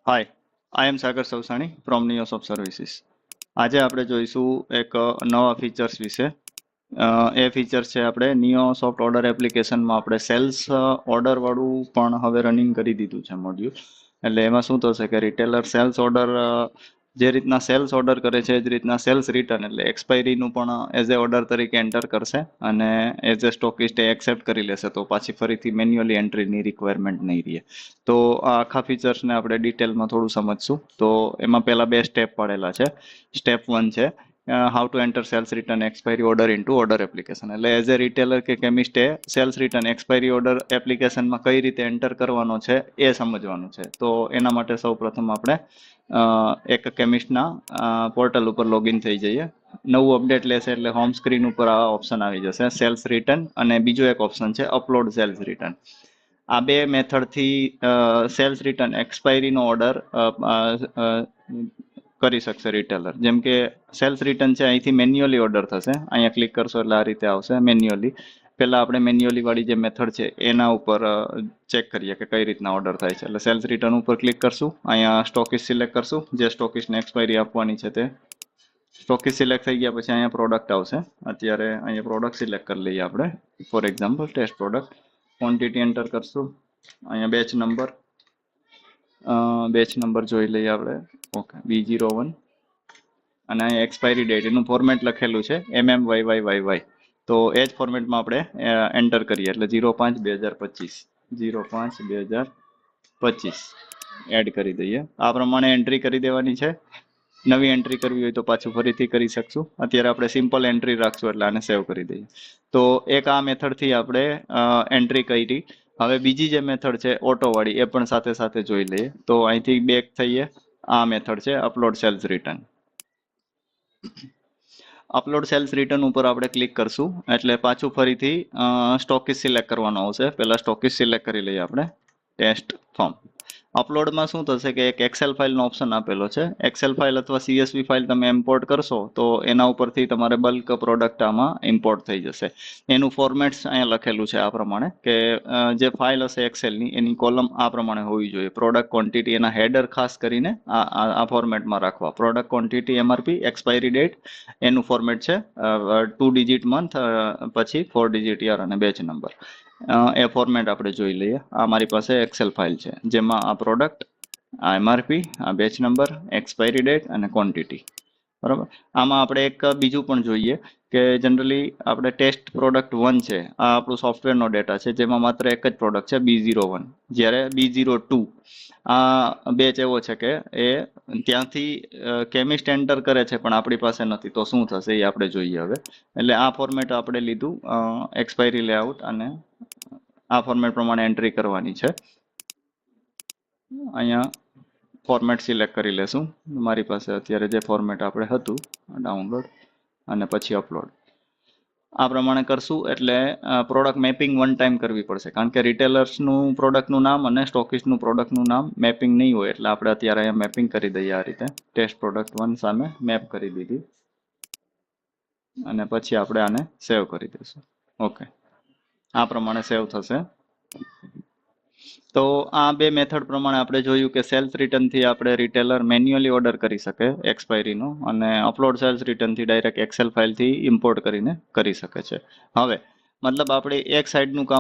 Hi, I am Sagar Savsani from Neos of services. આજે આપણે જોઈશું એક નવા ફીચર્સ વિશે. એ ફીચર્સ છે આપણે નિયોસોફ્ટ ઓર્ડર એપ્લિકેશનમાં આપણે સેલ્સ ઓર્ડર વાળું પણ હવે રનિંગ કરી દીધું છે મોડ્યુલ. એટલે એમાં શું થશે કે રિટેલર સેલ્સ ઓર્ડર જે રીતના સેલ્સ ઓર્ડર કરે છે એ જ રીતના સેલ્સ રિટર્ન એટલે એક્સપાયરીનું પણ એઝ એ ઓર્ડર તરીકે એન્ટર કરશે અને એઝ એ સ્ટોકિસ્ટ એક્સેપ્ટ કરી લેશે, તો પાછી ફરીથી મેન્યુઅલી એન્ટ્રીની રિક્વાયરમેન્ટ નહીં રહે. તો આ આખા ફીચર્સને આપણે ડિટેલમાં થોડું સમજશું. તો એમાં પહેલા બે સ્ટેપ પડેલા છે. સ્ટેપ 1 છે how to enter sales return expiry order into order application. એટલે એઝ એ રિટેલર કે કેમિસ્ટે સેલ્સ રિટર્ન એક્સપાયરી ઓર્ડર એપ્લિકેશનમાં કઈ રીતે એન્ટર કરવાનો છે એ સમજવાનું છે. તો એના માટે સૌ પ્રથમ આપણે એક કેમિસ્ટના પોર્ટલ ઉપર લોગિન થઈ જઈએ. નવું અપડેટ લેશે એટલે હોમ સ્ક્રીન ઉપર આ ઓપ્શન આવી જશે, સેલ્સ રિટર્ન, અને બીજો એક ઓપ્શન છે અપલોડ સેલ્સ રિટર્ન. આ બે મેથડથી સેલ્સ રિટર્ન એક્સપાયરીનો ઓર્ડર કરી શકશે રિટેલર. જેમ કે સેલ્સ રિટર્ન છે અહીંથી મેન્યુઅલી ઓર્ડર થશે, અહીંયા ક્લિક કરશો એટલે આ રીતે આવશે મેન્યુઅલી. પહેલા આપણે મેન્યુઅલી વાળી જે મેથડ છે એના ઉપર ચેક કરીએ કે કઈ રીતના ઓર્ડર થાય છે. એટલે સેલ્સ રિટર્ન ઉપર ક્લિક કરશું, અહીંયા સ્ટોકિસ્ટ સિલેક્ટ કરશું, જે સ્ટોકિસ્ટને એક્સપાયરી આપવાની છે તે. સ્ટોકિસ્ટ સિલેક્ટ થઈ ગયા પછી અહીંયા પ્રોડક્ટ આવશે. અત્યારે અહીંયા પ્રોડક્ટ સિલેક્ટ કરી લઈએ આપણે, for example test product. Quantity enter કરશું, અહીંયા બેચ નંબર જોઈ લઈએ આપણે. ઓકે, B01, અને અહીંયા એક્સપાયરી ડેટ એનું ફોર્મેટ લખેલું છે MMYYYY. તો એ જ ફોર્મેટમાં આપણે એન્ટર કરીએ એટલે 05/2025 05/2025 એડ કરી દઈએ. આ પ્રમાણે એન્ટ્રી કરી દેવાની છે. નવી એન્ટ્રી કરવી હોય તો પાછું ફરીથી કરી શકશું. અત્યારે આપણે સિમ્પલ એન્ટ્રી રાખશું એટલે આને સેવ કરી દઈએ. તો એક આ મેથડથી આપણે એન્ટ્રી કરી. હવે બીજી જે મેથડ છે ઓટોવાળી એ પણ સાથે સાથે જોઈ લઈએ. તો અહીંથી બેક થઈએ. આ મેથડ છે upload sales return. Upload sales return ઉપર આપણે ક્લિક કરશું એટલે પાછું ફરીથી સ્ટોકિસ્ટ સિલેક્ટ કરવાનો આવશે. પહેલા સ્ટોકિસ્ટ સિલેક્ટ કરી લઈએ આપણે, ટેસ્ટ ફોર્મ. અપલોડમાં શું થશે કે એક એક્સેલ ફાઇલનો ઓપ્શન આપેલો છે. એક્સેલ ફાઇલ અથવા CSV ફાઇલ તમે ઇમ્પોર્ટ કરશો તો એના ઉપરથી તમારે બલ્ક પ્રોડક્ટ આમાં ઇમ્પોર્ટ થઈ જશે. એનું ફોર્મેટ્સ અહીંયા લખેલું છે આ પ્રમાણે કે જે ફાઇલ હશે એક્સેલની એની કોલમ આ પ્રમાણે હોવી જોઈએ. પ્રોડક્ટ ક્વોન્ટિટી, એના હેડર ખાસ કરીને આ ફોર્મેટમાં રાખવા. Product quantity, MRP, expiry date, એનું ફોર્મેટ છે 2 ડિજિટ મંથ, પછી 4 ડિજિટ યર અને બેચ નંબર. એ ફોર્મેટ આપણે જોઈ લઈએ. આ મારી પાસે એક્સેલ ફાઇલ છે જેમાં આ પ્રોડક્ટ, આ MRP, આ બેચ નંબર, એક્સપાયરી ડેટ અને ક્વોન્ટિટી. બરાબર. આમાં આપણે એક બીજું પણ જોઈએ કે જનરલી આપણે ટેસ્ટ પ્રોડક્ટ 1 છે, આ આપણું સોફ્ટવેરનો ડેટા છે જેમાં માત્ર એક જ પ્રોડક્ટ છે B01, જ્યારે B02 આ બેચ એવો છે કે એ ત્યાંથી કેમિસ્ટ એન્ટર કરે છે પણ આપણી પાસે નથી. તો શું થશે એ આપણે જોઈએ હવે. એટલે આ ફોર્મેટ આપણે લીધું, એક્સપાયરી લેઆઉટ, અને આ ફોર્મેટ પ્રમાણે એન્ટ્રી કરવાની છે. અહીંયા ફોર્મેટ સિલેક્ટ કરી લેશું. મારી પાસે અત્યારે જે ફોર્મેટ આપણે હતું ડાઉનલોડ અને પછી અપલોડ, આ પ્રમાણે કરશું એટલે પ્રોડક્ટ મેપિંગ 1 ટાઈમ કરવી પડશે, કારણ કે રિટેલર્સનું પ્રોડક્ટનું નામ અને સ્ટોકિસ્ટનું પ્રોડક્ટનું નામ મેપિંગ નહીં હોય. એટલે આપણે અત્યારે અહીંયા મેપિંગ કરી દઈએ. આ રીતે ટેસ્ટ પ્રોડક્ટ 1 સામે મેપ કરી દીધી અને પછી આપણે આને સેવ કરી દઈશું. ઓકે, આ પ્રમાણે સેવ થશે. તો આ બે મેથડ પ્રમાણે આપણે જોયું કે સેલ્સ રિટર્નથી આપણે રિટેલર મેન્યુઅલી ઓર્ડર કરી શકે એક્સપાયરીનો, અને અપલોડ સેલ્સ રિટર્નથી ડાયરેક્ટ એક્સેલ ફાઇલથી ઇમ્પોર્ટ કરીને કરી શકે છે. હવે મતલબ આપણે એક સાઈડનું કામ